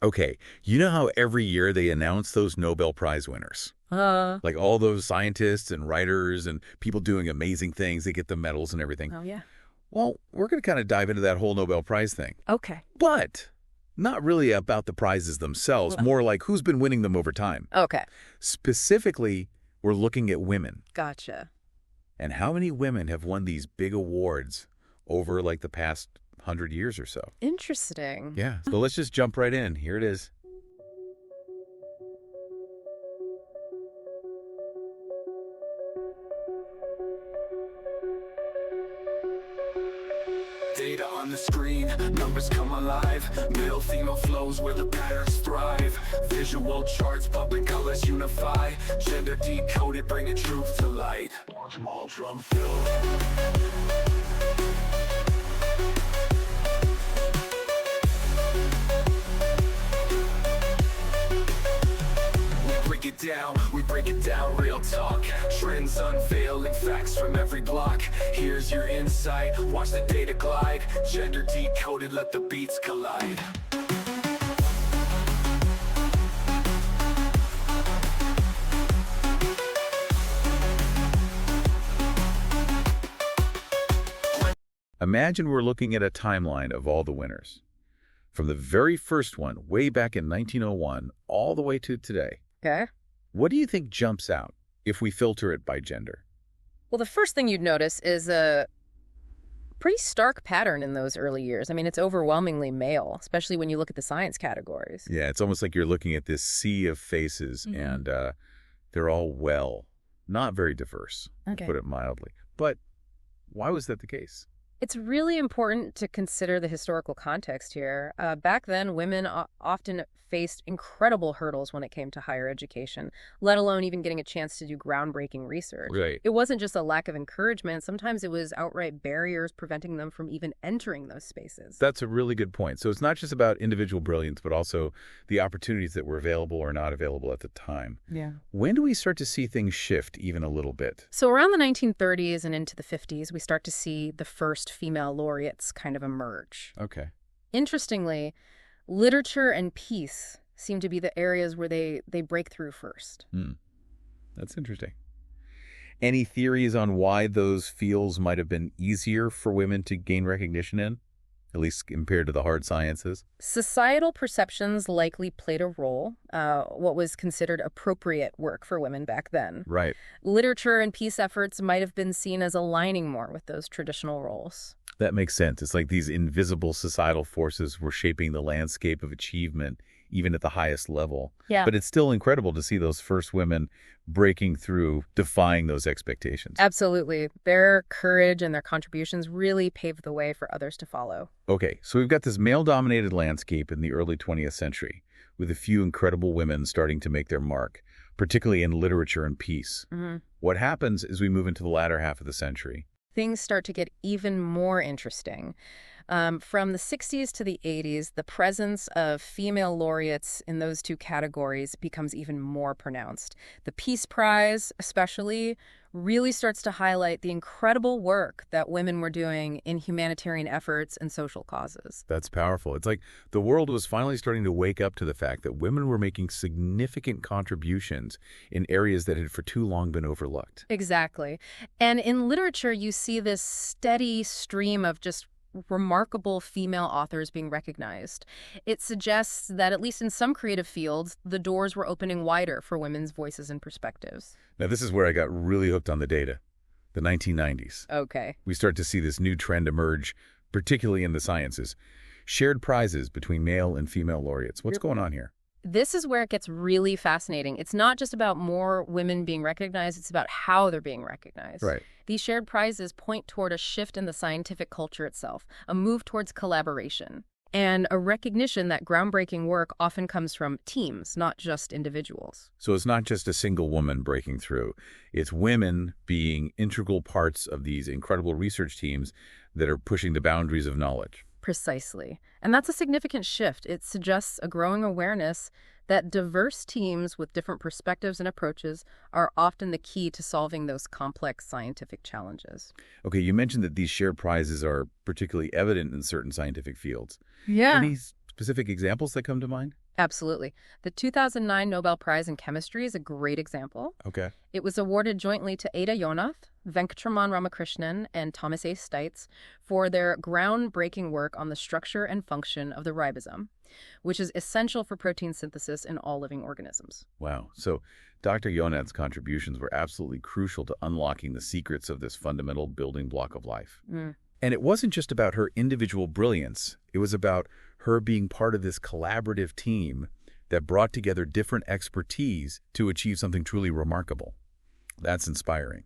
Okay, you know how every year they announce those Nobel Prize winners? Uh, Like all those scientists and writers and people doing amazing things, they get the medals and everything. oh, yeah. Well, we're going to kind of dive into that whole Nobel Prize thing. Okay. But not really about the prizes themselves, Well, more like who's been winning them over time. okay. Specifically, we're looking at women. Gotcha. And how many women have won these big awards over like the past 100 years or so? Interesting. Yeah, so let's just jump right in. Here it is. Data on the screen, numbers come alive. Male, female flows where the patterns thrive. Visual charts, public colors unify. Gender decoded, bringing truth to light. Small drum fill. We break it down, real talk. Trends unveiling, facts from every block. Here's your insight, watch the data glide. Gender decoded, let the beats collide. Imagine we're looking at a timeline of all the winners. From the very first one, way back in 1901, all the way to today. Okay. What do you think jumps out if we filter it by gender? Well, the first thing you'd notice is a pretty stark pattern in those early years. I mean, it's overwhelmingly male, especially when you look at the science categories. Yeah, it's almost like you're looking at this sea of faces, and they're all, well, not very diverse, to put it mildly. But why was that the case? It's really important to consider the historical context here. Back then, women often faced incredible hurdles when it came to higher education, let alone even getting a chance to do groundbreaking research. Right. It wasn't just a lack of encouragement. Sometimes it was outright barriers preventing them from even entering those spaces. That's a really good point. So it's not just about individual brilliance, but also the opportunities that were available or not available at the time. Yeah. When do we start to see things shift even a little bit? So around the 1930s and into the 50s, we start to see the first female laureates kind of emerge. Okay. Interestingly, literature and peace seem to be the areas where they break through first. That's interesting. Any theories on why those fields might have been easier for women to gain recognition in, at least compared to the hard sciences? Societal perceptions likely played a role, what was considered appropriate work for women back then. Right. Literature and peace efforts might have been seen as aligning more with those traditional roles. That makes sense. It's like these invisible societal forces were shaping the landscape of achievement, even at the highest level. Yeah. But it's still incredible to see those first women breaking through, defying those expectations. Absolutely. Their courage and their contributions really paved the way for others to follow. Okay, so we've got this male-dominated landscape in the early 20th century, with a few incredible women starting to make their mark, particularly in literature and peace. What happens as we move into the latter half of the century? Things start to get even more interesting. From the 60s to the 80s, the presence of female laureates in those two categories becomes even more pronounced. The Peace Prize, especially, really starts to highlight the incredible work that women were doing in humanitarian efforts and social causes. That's powerful. It's like the world was finally starting to wake up to the fact that women were making significant contributions in areas that had for too long been overlooked. Exactly. And in literature, you see this steady stream of just remarkable female authors being recognized. It suggests that, at least in some creative fields, the doors were opening wider for women's voices and perspectives. Now, this is where I got really hooked on the data, the 1990s. Okay. We start to see this new trend emerge, particularly in the sciences. Shared prizes between male and female laureates. What's going on here? This is where it gets really fascinating. It's not just about more women being recognized, it's about how they're being recognized. Right. These shared prizes point toward a shift in the scientific culture itself, a move towards collaboration, and a recognition that groundbreaking work often comes from teams, not just individuals. So it's not just a single woman breaking through. It's women being integral parts of these incredible research teams that are pushing the boundaries of knowledge. Precisely. And that's a significant shift. It suggests a growing awareness that diverse teams with different perspectives and approaches are often the key to solving those complex scientific challenges. Okay, you mentioned that these shared prizes are particularly evident in certain scientific fields. Yeah. Any specific examples that come to mind? Absolutely. The 2009 Nobel Prize in Chemistry is a great example. Okay. It was awarded jointly to Ada Yonath, Venkatraman Ramakrishnan, and Thomas A. Stites for their groundbreaking work on the structure and function of the ribosome, which is essential for protein synthesis in all living organisms. Wow. So Dr. Yonath's contributions were absolutely crucial to unlocking the secrets of this fundamental building block of life. And it wasn't just about her individual brilliance. It was about her being part of this collaborative team that brought together different expertise to achieve something truly remarkable. That's inspiring.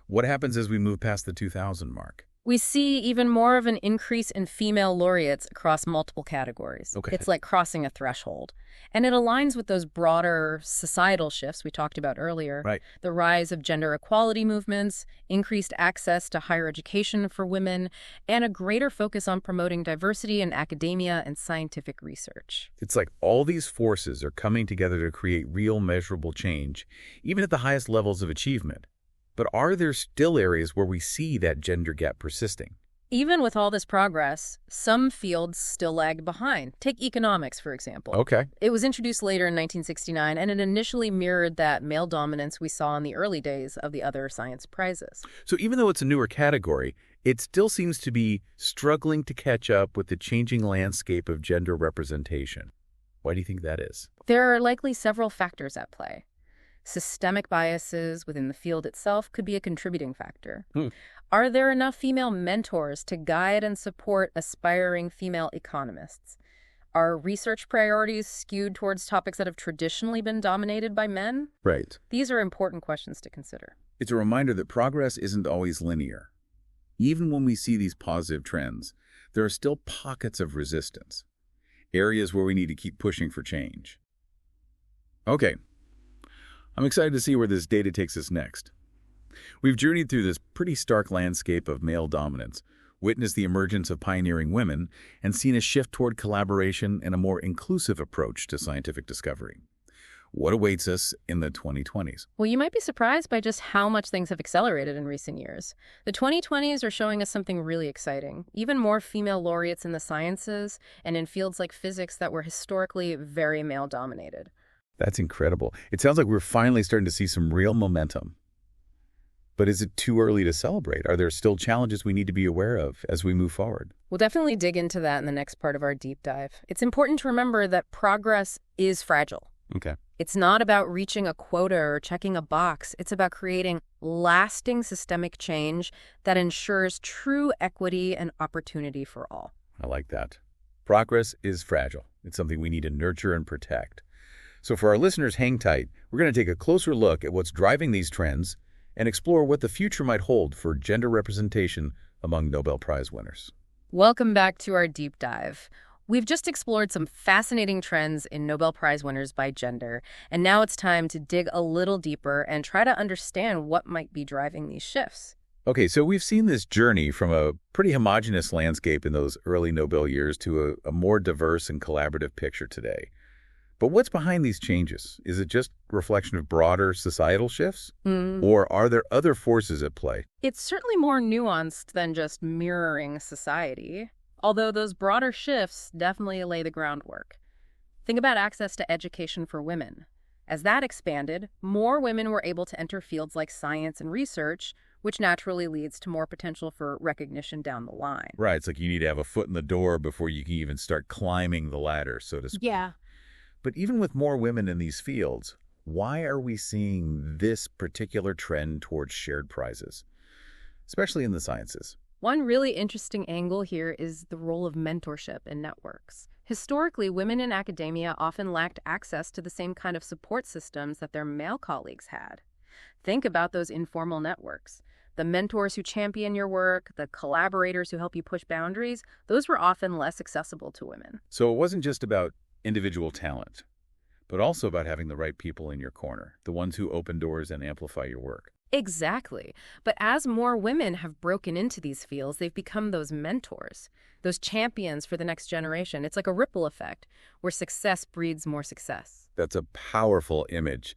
What happens as we move past the 2000 mark? We see even more of an increase in female laureates across multiple categories. Okay. It's like crossing a threshold. And it aligns with those broader societal shifts we talked about earlier. Right. The rise of gender equality movements, increased access to higher education for women, and a greater focus on promoting diversity in academia and scientific research. It's like all these forces are coming together to create real measurable change, even at the highest levels of achievement. But are there still areas where we see that gender gap persisting? Even with all this progress, some fields still lag behind. Take economics, for example. Okay. It was introduced later in 1969, and it initially mirrored that male dominance we saw in the early days of the other science prizes. So even though it's a newer category, it still seems to be struggling to catch up with the changing landscape of gender representation. Why do you think that is? There are likely several factors at play. Systemic biases within the field itself could be a contributing factor. Are there enough female mentors to guide and support aspiring female economists? Are research priorities skewed towards topics that have traditionally been dominated by men? Right. These are important questions to consider. It's a reminder that progress isn't always linear. Even when we see these positive trends, there are still pockets of resistance, areas where we need to keep pushing for change. Okay. I'm excited to see where this data takes us next. We've journeyed through this pretty stark landscape of male dominance, witnessed the emergence of pioneering women, and seen a shift toward collaboration and a more inclusive approach to scientific discovery. What awaits us in the 2020s? Well, you might be surprised by just how much things have accelerated in recent years. The 2020s are showing us something really exciting. Even more female laureates in the sciences and in fields like physics that were historically very male-dominated. That's incredible. It sounds like we're finally starting to see some real momentum. But is it too early to celebrate? Are there still challenges we need to be aware of as we move forward? We'll definitely dig into that in the next part of our deep dive. It's important to remember that progress is fragile. Okay. It's not about reaching a quota or checking a box. It's about creating lasting systemic change that ensures true equity and opportunity for all. I like that. Progress is fragile. It's something we need to nurture and protect. So for our listeners, hang tight. We're going to take a closer look at what's driving these trends and explore what the future might hold for gender representation among Nobel Prize winners. Welcome back to our deep dive. We've just explored some fascinating trends in Nobel Prize winners by gender, and now it's time to dig a little deeper and try to understand what might be driving these shifts. Okay, so we've seen this journey from a pretty homogeneous landscape in those early Nobel years to a more diverse and collaborative picture today. But what's behind these changes? Is it just a reflection of broader societal shifts? Or are there other forces at play? It's certainly more nuanced than just mirroring society, although those broader shifts definitely lay the groundwork. Think about access to education for women. As that expanded, more women were able to enter fields like science and research, which naturally leads to more potential for recognition down the line. Right, it's like you need to have a foot in the door before you can even start climbing the ladder, so to speak. Yeah. But even with more women in these fields, why are we seeing this particular trend towards shared prizes, especially in the sciences? One really interesting angle here is the role of mentorship in networks. Historically, women in academia often lacked access to the same kind of support systems that their male colleagues had. Think about those informal networks. The mentors who champion your work, the collaborators who help you push boundaries, those were often less accessible to women. So it wasn't just about individual talent, but also about having the right people in your corner, the ones who open doors and amplify your work. Exactly. But as more women have broken into these fields, they've become those mentors, those champions for the next generation. It's like a ripple effect where success breeds more success. That's a powerful image,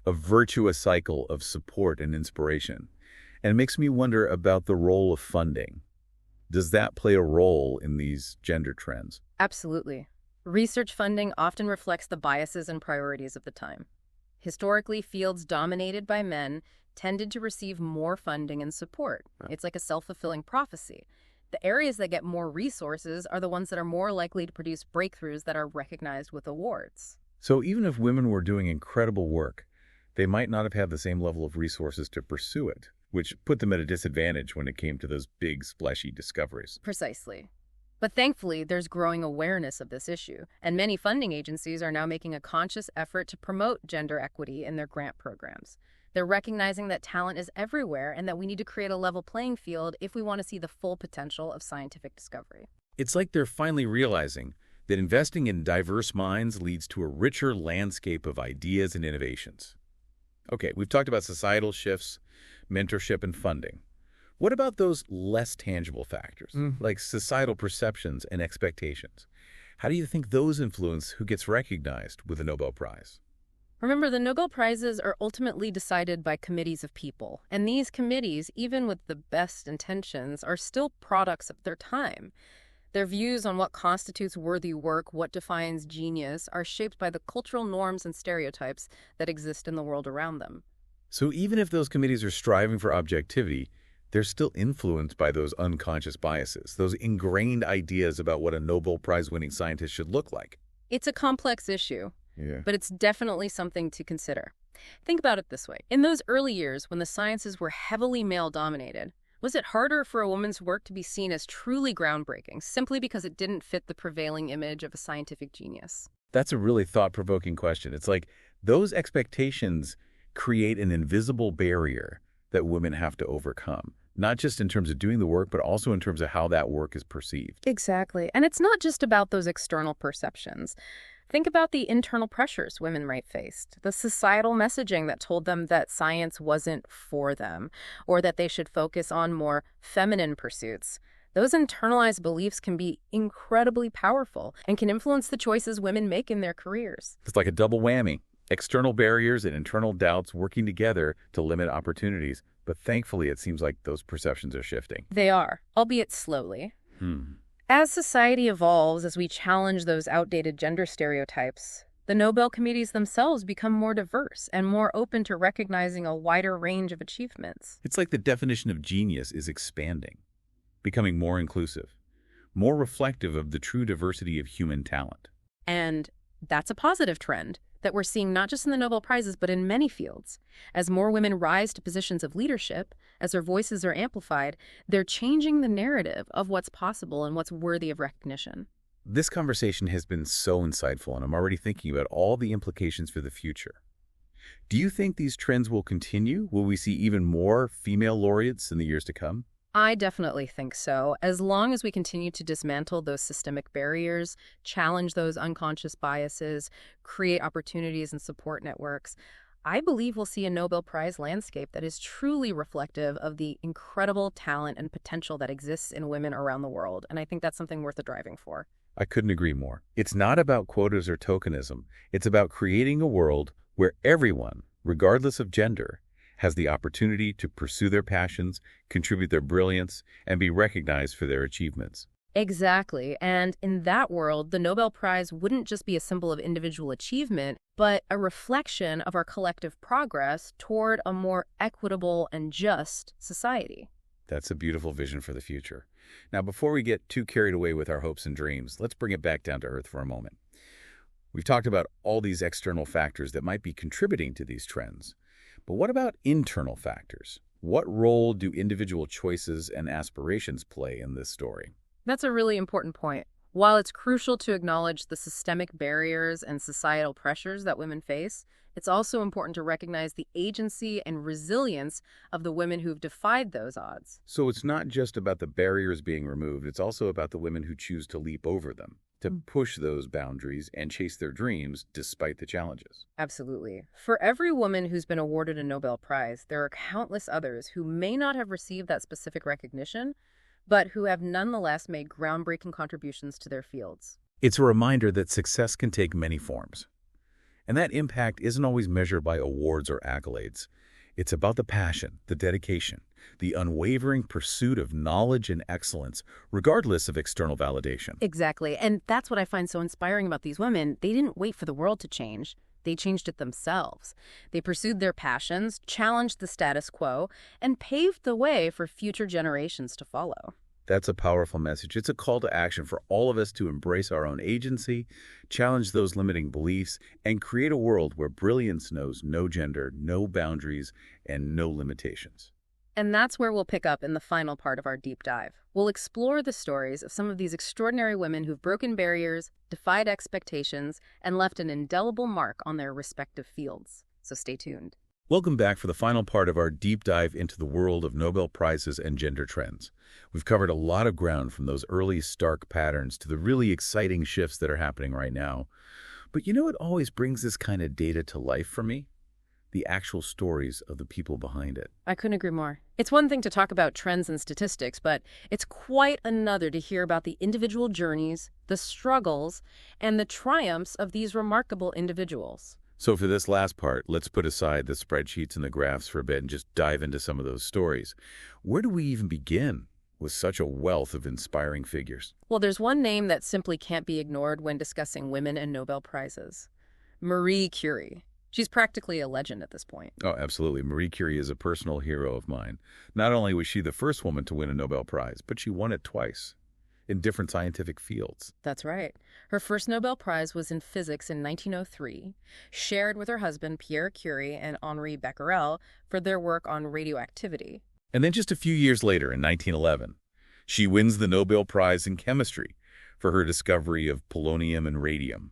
a virtuous cycle of support and inspiration. And it makes me wonder about the role of funding. Does that play a role in these gender trends? Absolutely. Research funding often reflects the biases and priorities of the time. Historically, fields dominated by men tended to receive more funding and support. It's like a self-fulfilling prophecy. The areas that get more resources are the ones that are more likely to produce breakthroughs that are recognized with awards. So even if women were doing incredible work, they might not have had the same level of resources to pursue it, which put them at a disadvantage when it came to those big, splashy discoveries. Precisely. But thankfully, there's growing awareness of this issue, and many funding agencies are now making a conscious effort to promote gender equity in their grant programs. They're recognizing that talent is everywhere and that we need to create a level playing field if we want to see the full potential of scientific discovery. It's like they're finally realizing that investing in diverse minds leads to a richer landscape of ideas and innovations. Okay, we've talked about societal shifts, mentorship, and funding. What about those less tangible factors, like societal perceptions and expectations? How do you think those influence who gets recognized with a Nobel Prize? Remember, the Nobel Prizes are ultimately decided by committees of people, and these committees, even with the best intentions, are still products of their time. Their views on what constitutes worthy work, what defines genius, are shaped by the cultural norms and stereotypes that exist in the world around them. So even if those committees are striving for objectivity, they're still influenced by those unconscious biases, those ingrained ideas about what a Nobel Prize-winning scientist should look like. It's a complex issue, Yeah. but it's definitely something to consider. Think about it this way. In those early years, when the sciences were heavily male-dominated, was it harder for a woman's work to be seen as truly groundbreaking simply because it didn't fit the prevailing image of a scientific genius? That's a really thought-provoking question. It's like those expectations create an invisible barrier that women have to overcome, not just in terms of doing the work, but also in terms of how that work is perceived. Exactly. And it's not just about those external perceptions. Think about the internal pressures women might face, the societal messaging that told them that science wasn't for them, or that they should focus on more feminine pursuits. Those internalized beliefs can be incredibly powerful and can influence the choices women make in their careers. It's like a double whammy. External barriers and internal doubts working together to limit opportunities. But thankfully, it seems like those perceptions are shifting. They are, albeit slowly. As society evolves, as we challenge those outdated gender stereotypes, the Nobel committees themselves become more diverse and more open to recognizing a wider range of achievements. It's like the definition of genius is expanding, becoming more inclusive, more reflective of the true diversity of human talent. And that's a positive trend that we're seeing not just in the Nobel Prizes, but in many fields. As more women rise to positions of leadership, as their voices are amplified, they're changing the narrative of what's possible and what's worthy of recognition. This conversation has been so insightful, and I'm already thinking about all the implications for the future. Do you think these trends will continue? Will we see even more female laureates in the years to come? I definitely think so. As long as we continue to dismantle those systemic barriers, challenge those unconscious biases, create opportunities and support networks, I believe we'll see a Nobel Prize landscape that is truly reflective of the incredible talent and potential that exists in women around the world. And I think that's something worth driving for. I couldn't agree more. It's not about quotas or tokenism. It's about creating a world where everyone, regardless of gender, has the opportunity to pursue their passions, contribute their brilliance, and be recognized for their achievements. Exactly. And in that world, the Nobel Prize wouldn't just be a symbol of individual achievement, but a reflection of our collective progress toward a more equitable and just society. That's a beautiful vision for the future. Now, before we get too carried away with our hopes and dreams, let's bring it back down to earth for a moment. We've talked about all these external factors that might be contributing to these trends. But what about internal factors? What role do individual choices and aspirations play in this story? That's a really important point. While it's crucial to acknowledge the systemic barriers and societal pressures that women face, it's also important to recognize the agency and resilience of the women who've defied those odds. So it's not just about the barriers being removed, it's also about the women who choose to leap over them, to push those boundaries and chase their dreams despite the challenges. Absolutely. For every woman who's been awarded a Nobel Prize, there are countless others who may not have received that specific recognition, but who have nonetheless made groundbreaking contributions to their fields. It's a reminder that success can take many forms. And that impact isn't always measured by awards or accolades. It's about the passion, the dedication, the unwavering pursuit of knowledge and excellence, regardless of external validation. Exactly. And that's what I find so inspiring about these women. They didn't wait for the world to change. They changed it themselves. They pursued their passions, challenged the status quo, and paved the way for future generations to follow. That's a powerful message. It's a call to action for all of us to embrace our own agency, challenge those limiting beliefs, and create a world where brilliance knows no gender, no boundaries, and no limitations. And that's where we'll pick up in the final part of our deep dive. We'll explore the stories of some of these extraordinary women who've broken barriers, defied expectations, and left an indelible mark on their respective fields. So stay tuned. Welcome back for the final part of our deep dive into the world of Nobel Prizes and gender trends. We've covered a lot of ground from those early stark patterns to the really exciting shifts that are happening right now. But you know what always brings this kind of data to life for me? The actual stories of the people behind it. I couldn't agree more. It's one thing to talk about trends and statistics, but it's quite another to hear about the individual journeys, the struggles, and the triumphs of these remarkable individuals. So for this last part, let's put aside the spreadsheets and the graphs for a bit and just dive into some of those stories. Where do we even begin with such a wealth of inspiring figures? Well, there's one name that simply can't be ignored when discussing women and Nobel Prizes. Marie Curie. She's practically a legend at this point. Oh, absolutely. Marie Curie is a personal hero of mine. Not only was she the first woman to win a Nobel Prize, but she won it twice in different scientific fields. That's right. Her first Nobel Prize was in physics in 1903, shared with her husband Pierre Curie and Henri Becquerel for their work on radioactivity. And then just a few years later, in 1911, she wins the Nobel Prize in chemistry for her discovery of polonium and radium.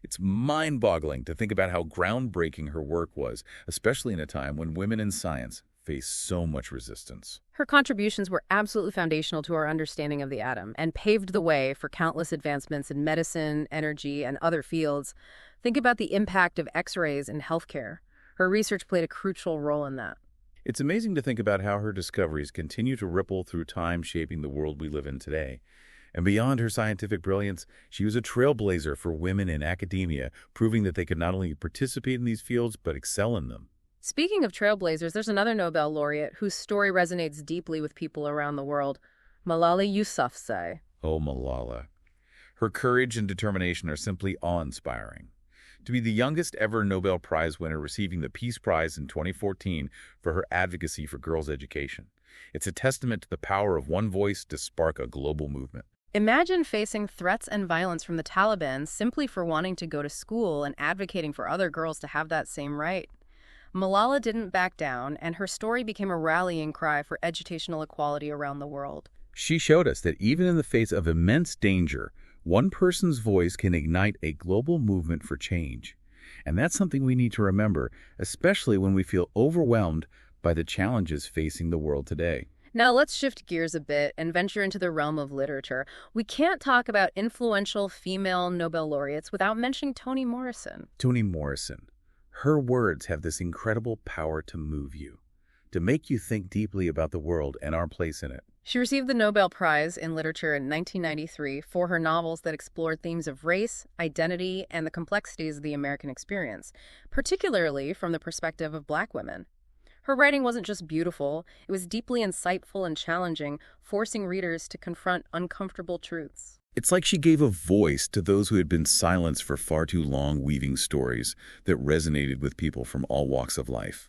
It's mind-boggling to think about how groundbreaking her work was, especially in a time when women in science face so much resistance. Her contributions were absolutely foundational to our understanding of the atom and paved the way for countless advancements in medicine, energy, and other fields. Think about the impact of X-rays in healthcare. Her research played a crucial role in that. It's amazing to think about how her discoveries continue to ripple through time, shaping the world we live in today. And beyond her scientific brilliance, she was a trailblazer for women in academia, proving that they could not only participate in these fields, but excel in them. Speaking of trailblazers, there's another Nobel laureate whose story resonates deeply with people around the world, Malala Yousafzai. Oh, Malala. Her courage and determination are simply awe-inspiring. To be the youngest ever Nobel Prize winner receiving the Peace Prize in 2014 for her advocacy for girls' education. It's a testament to the power of one voice to spark a global movement. Imagine facing threats and violence from the Taliban simply for wanting to go to school and advocating for other girls to have that same right. Malala didn't back down, and her story became a rallying cry for educational equality around the world. She showed us that even in the face of immense danger, one person's voice can ignite a global movement for change. And that's something we need to remember, especially when we feel overwhelmed by the challenges facing the world today. Now let's shift gears a bit and venture into the realm of literature. We can't talk about influential female Nobel laureates without mentioning Toni Morrison. Toni Morrison. Her words have this incredible power to move you, to make you think deeply about the world and our place in it. She received the Nobel Prize in Literature in 1993 for her novels that explored themes of race, identity, and the complexities of the American experience, particularly from the perspective of Black women. Her writing wasn't just beautiful, it was deeply insightful and challenging, forcing readers to confront uncomfortable truths. It's like she gave a voice to those who had been silenced for far too long, weaving stories that resonated with people from all walks of life.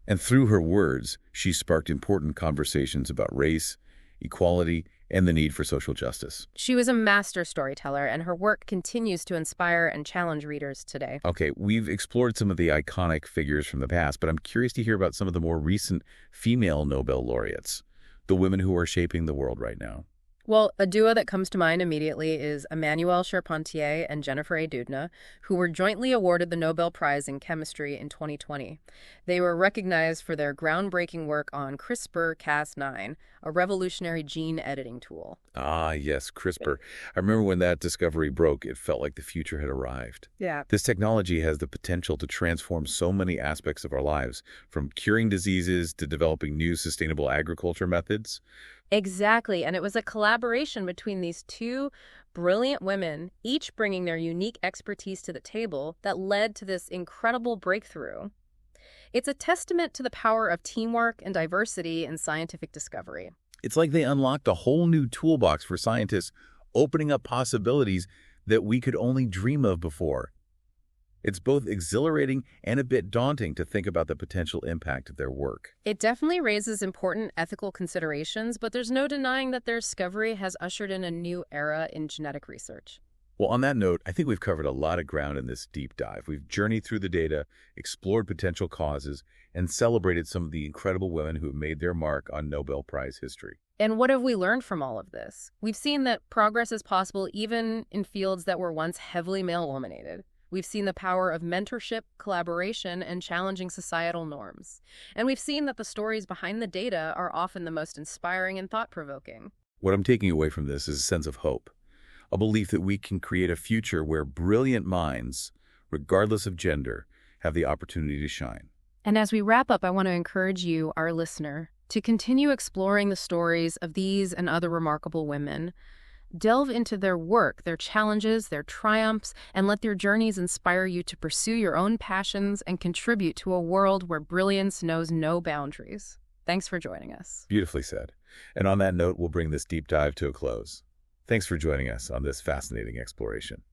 And through her words, she sparked important conversations about race, equality, and the need for social justice. She was a master storyteller, and her work continues to inspire and challenge readers today. Okay, we've explored some of the iconic figures from the past, but I'm curious to hear about some of the more recent female Nobel laureates, the women who are shaping the world right now. Well, a duo that comes to mind immediately is Emmanuelle Charpentier and Jennifer A. Doudna, who were jointly awarded the Nobel Prize in Chemistry in 2020. They were recognized for their groundbreaking work on CRISPR-Cas9, a revolutionary gene editing tool. Ah, yes, CRISPR. I remember when that discovery broke, it felt like the future had arrived. Yeah. This technology has the potential to transform so many aspects of our lives, from curing diseases to developing new sustainable agriculture methods. Exactly, and it was a collaboration between these two brilliant women, each bringing their unique expertise to the table, that led to this incredible breakthrough. It's a testament to the power of teamwork and diversity in scientific discovery. It's like they unlocked a whole new toolbox for scientists, opening up possibilities that we could only dream of before. It's both exhilarating and a bit daunting to think about the potential impact of their work. It definitely raises important ethical considerations, but there's no denying that their discovery has ushered in a new era in genetic research. Well, on that note, I think we've covered a lot of ground in this deep dive. We've journeyed through the data, explored potential causes, and celebrated some of the incredible women who have made their mark on Nobel Prize history. And what have we learned from all of this? We've seen that progress is possible even in fields that were once heavily male-dominated. We've seen the power of mentorship, collaboration, and challenging societal norms. And we've seen that the stories behind the data are often the most inspiring and thought-provoking. What I'm taking away from this is a sense of hope, a belief that we can create a future where brilliant minds, regardless of gender, have the opportunity to shine. And as we wrap up, I want to encourage you, our listener, to continue exploring the stories of these and other remarkable women. Delve into their work, their challenges, their triumphs, and let their journeys inspire you to pursue your own passions and contribute to a world where brilliance knows no boundaries. Thanks for joining us. Beautifully said. And on that note, we'll bring this deep dive to a close. Thanks for joining us on this fascinating exploration.